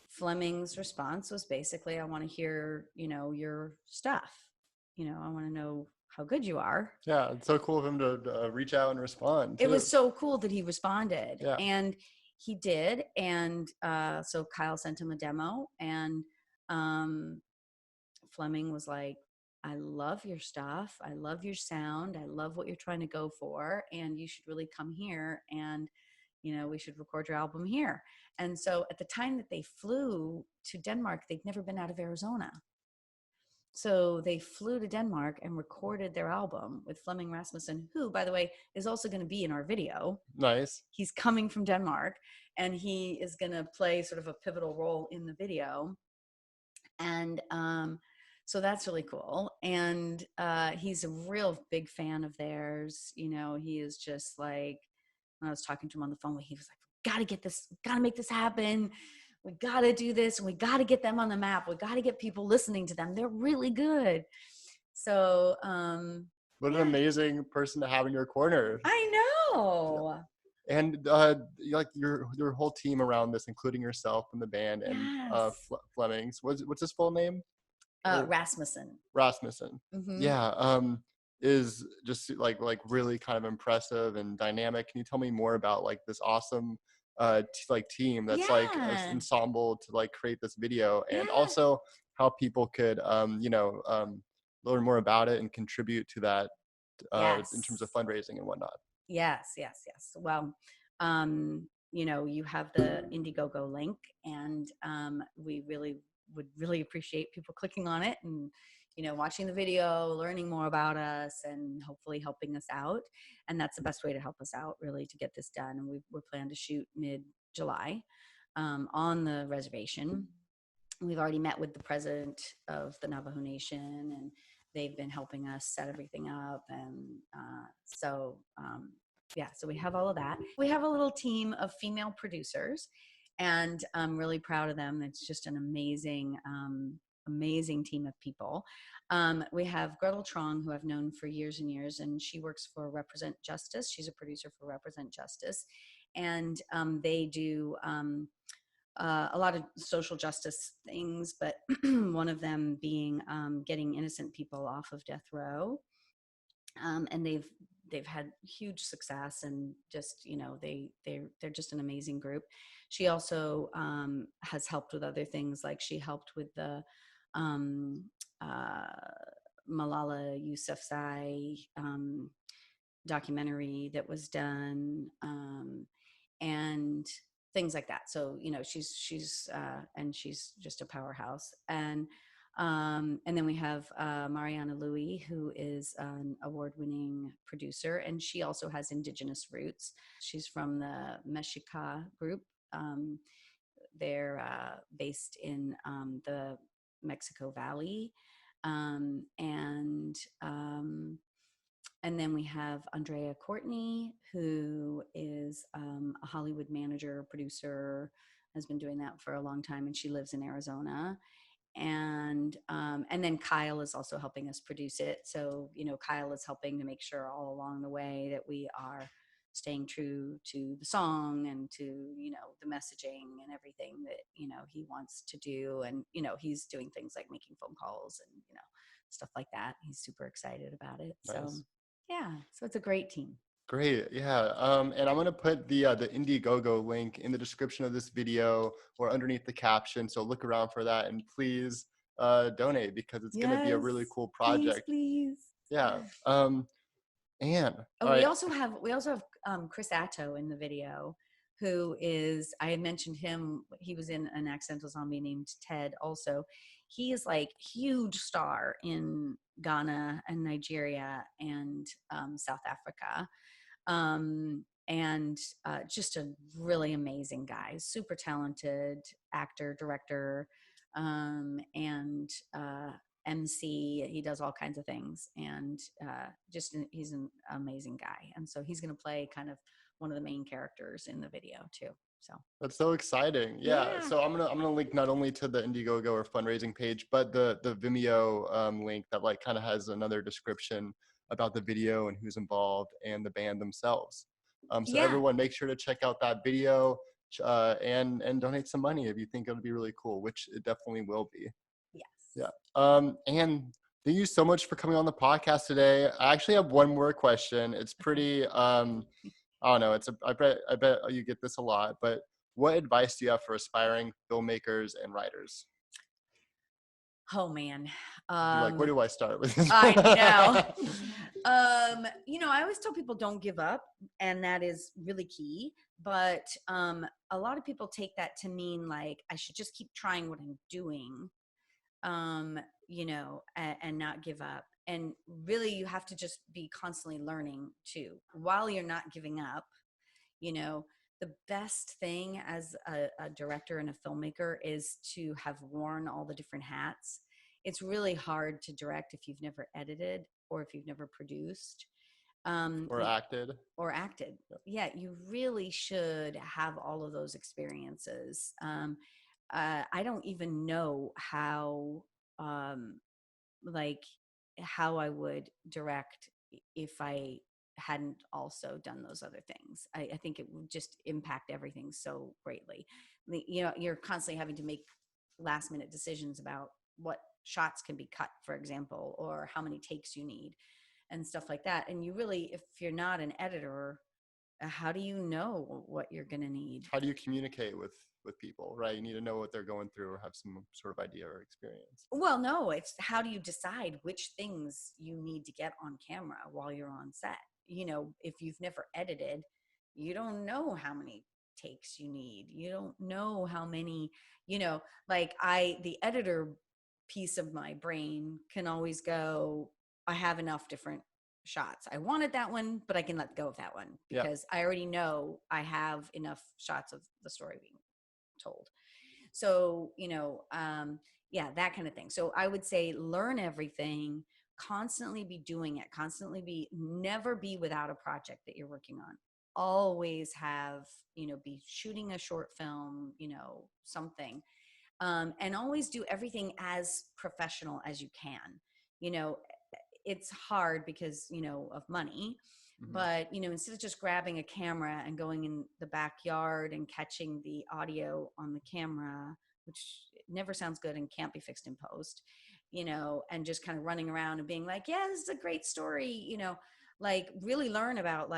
[SPEAKER 2] Flemming's response was basically, I want to hear, your stuff. I want to know how good you are.
[SPEAKER 1] Yeah, it's so cool of him to reach out and respond too.
[SPEAKER 2] It was so cool that he responded.
[SPEAKER 1] Yeah.
[SPEAKER 2] And he did. And so Kyle sent him a demo, and Flemming was like, I love your stuff. I love your sound. I love what you're trying to go for. And you should really come here, and, we should record your album here. And so at the time that they flew to Denmark, they'd never been out of Arizona. So they flew to Denmark and recorded their album with Flemming Rasmussen, who, by the way, is also going to be in our video.
[SPEAKER 1] Nice.
[SPEAKER 2] He's coming from Denmark, and he is going to play sort of a pivotal role in the video. And so that's really cool. And he's a real big fan of theirs. He is just like, when I was talking to him on the phone, he was like, gotta get this, gotta make this happen. We gotta do this, and we gotta get them on the map. We gotta get people listening to them. They're really good. So
[SPEAKER 1] what an amazing person to have in your corner.
[SPEAKER 2] I know.
[SPEAKER 1] And like your whole team around this, including yourself and the band, and
[SPEAKER 2] Yes.
[SPEAKER 1] Flemming's. What's his full name?
[SPEAKER 2] Rasmussen.
[SPEAKER 1] Mm-hmm. Yeah. Is just like really kind of impressive and dynamic. Can you tell me more about like this awesome team that's like an ensemble to like create this video, and also how people could learn more about it and contribute to that in terms of fundraising and whatnot?
[SPEAKER 2] Yes. Well, you have the Indiegogo link, and we would really appreciate people clicking on it and, watching the video, learning more about us, and hopefully helping us out. And that's the best way to help us out, really, to get this done. And we're planning to shoot mid-July on the reservation. We've already met with the president of the Navajo Nation, and they've been helping us set everything up. And so we have all of that. We have a little team of female producers, and I'm really proud of them. It's just an amazing team of people. We have Gretel Trong, who I've known for years and years, and she works for Represent Justice. She's a producer for Represent Justice, and they do a lot of social justice things, but one of them being getting innocent people off of death row. And they've had huge success, and just, they're just an amazing group. She also has helped with other things, like she helped with the Malala Yousafzai documentary that was done, and things like that. So, she's and she's just a powerhouse. And then we have Mariana Louie, who is an award-winning producer, and she also has indigenous roots. She's from the Mexica group. They're based in the Mexico Valley. And then we have Andrea Courtney, who is a Hollywood manager, producer, has been doing that for a long time, and she lives in Arizona. And then Kyle is also helping us produce it. So, Kyle is helping to make sure all along the way that we are staying true to the song and to, the messaging and everything that, he wants to do. And, he's doing things like making phone calls and, stuff like that. He's super excited about it.
[SPEAKER 1] Nice.
[SPEAKER 2] So yeah, so it's a great team.
[SPEAKER 1] Great. Yeah. And I'm going to put the Indiegogo link in the description of this video or underneath the caption. So look around for that and please donate, because it's going to be a really cool project.
[SPEAKER 2] Please.
[SPEAKER 1] Yeah. Anne.
[SPEAKER 2] Oh, we also have Chris Atto in the video, who is, I had mentioned him. He was in An Accidental Zombie Named Ted. Also, he is like huge star in Ghana and Nigeria and South Africa. And just a really amazing guy, super talented actor, director, and MC. He does all kinds of things, and he's an amazing guy. And so he's going to play kind of one of the main characters in the video too. So
[SPEAKER 1] that's so exciting. Yeah. So I'm gonna link not only to the Indiegogo or fundraising page, but the Vimeo link that like kind of has another description about the video and who's involved and the band themselves. So everyone, make sure to check out that video and donate some money if you think it'll be really cool, which it definitely will be.
[SPEAKER 2] Yes.
[SPEAKER 1] Yeah. And thank you so much for coming on the podcast today. I actually have one more question. It's pretty I don't know. I bet you get this a lot, but what advice do you have for aspiring filmmakers and writers?
[SPEAKER 2] Oh man.
[SPEAKER 1] Where do I start with this?
[SPEAKER 2] I know. I always tell people don't give up, and that is really key. But a lot of people take that to mean like I should just keep trying what I'm doing, and not give up. And really, you have to just be constantly learning too, while you're not giving up. The best thing as a director and a filmmaker is to have worn all the different hats. It's really hard to direct if you've never edited or if you've never produced.
[SPEAKER 1] Or acted.
[SPEAKER 2] Yep. Yeah, you really should have all of those experiences. I don't even know how I would direct if I hadn't also done those other things. I think it would just impact everything so greatly. You're constantly having to make last minute decisions about what shots can be cut, for example, or how many takes you need and stuff like that. And you really, if you're not an editor, how do you know what you're going to need?
[SPEAKER 1] How do you communicate with people, right? You need to know what they're going through or have some sort of idea or experience.
[SPEAKER 2] Well, no, it's how do you decide which things you need to get on camera while you're on set? If you've never edited, you don't know how many takes you need. You don't know how many, the editor piece of my brain can always go, I have enough different shots. I wanted that one, but I can let go of that one because I already know I have enough shots of the story being told. So, that kind of thing. So I would say learn everything, constantly be doing it, never be without a project that you're working on. Always have, be shooting a short film, something. And always do everything as professional as you can. It's hard because, of money. Mm-hmm. But, instead of just grabbing a camera and going in the backyard and catching the audio on the camera, which never sounds good and can't be fixed in post, and just kind of running around and being like, yeah, this is a great story, really learn about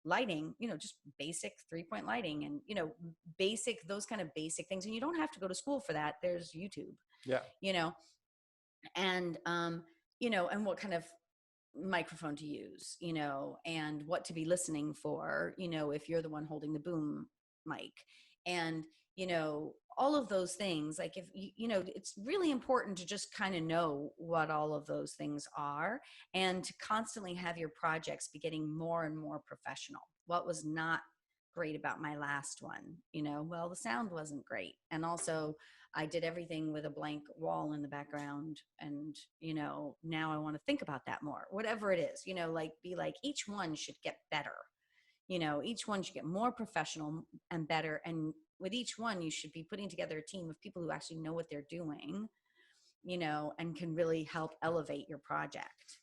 [SPEAKER 2] lighting, just basic 3-point lighting and, those kind of basic things. And you don't have to go to school for that. There's YouTube, and, and what kind of microphone to use, and what to be listening for, if you're the one holding the boom mic, and, all of those things. If it's really important to just kind of know what all of those things are and to constantly have your projects be getting more and more professional. What was not great about my last one, well, the sound wasn't great. And also I did everything with a blank wall in the background. And, now I want to think about that more, whatever it is, be like, each one should get better. Each one should get more professional and better. And with each one, you should be putting together a team of people who actually know what they're doing, and can really help elevate your project.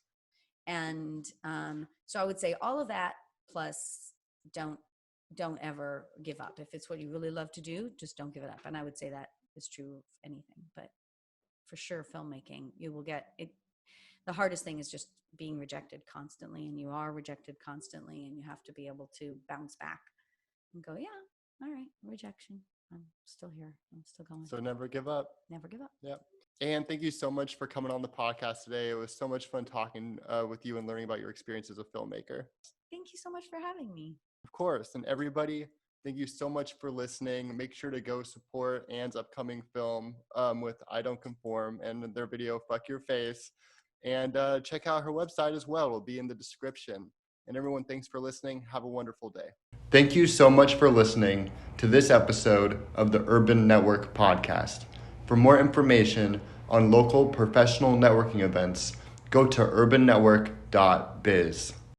[SPEAKER 2] And so I would say all of that plus don't ever give up. If it's what you really love to do, just don't give it up. And I would say that is true of anything, but for sure, filmmaking, you will get it. The hardest thing is just being rejected constantly, and you are rejected constantly, and you have to be able to bounce back and go, yeah, all right, rejection. I'm still here. I'm still going.
[SPEAKER 1] So never give up.
[SPEAKER 2] Never give up.
[SPEAKER 1] Yep. And thank you so much for coming on the podcast today. It was so much fun talking with you and learning about your experience as a filmmaker.
[SPEAKER 2] Thank you so much for having me.
[SPEAKER 1] Of course. And everybody, thank you so much for listening. Make sure to go support Anne's upcoming film with I Don't Konform and their video, Fuck Your Face. And check out her website as well. It'll be in the description. And everyone, thanks for listening. Have a wonderful day. Thank you so much for listening to this episode of the Urban Network Podcast. For more information on local professional networking events, go to urbannetwork.biz.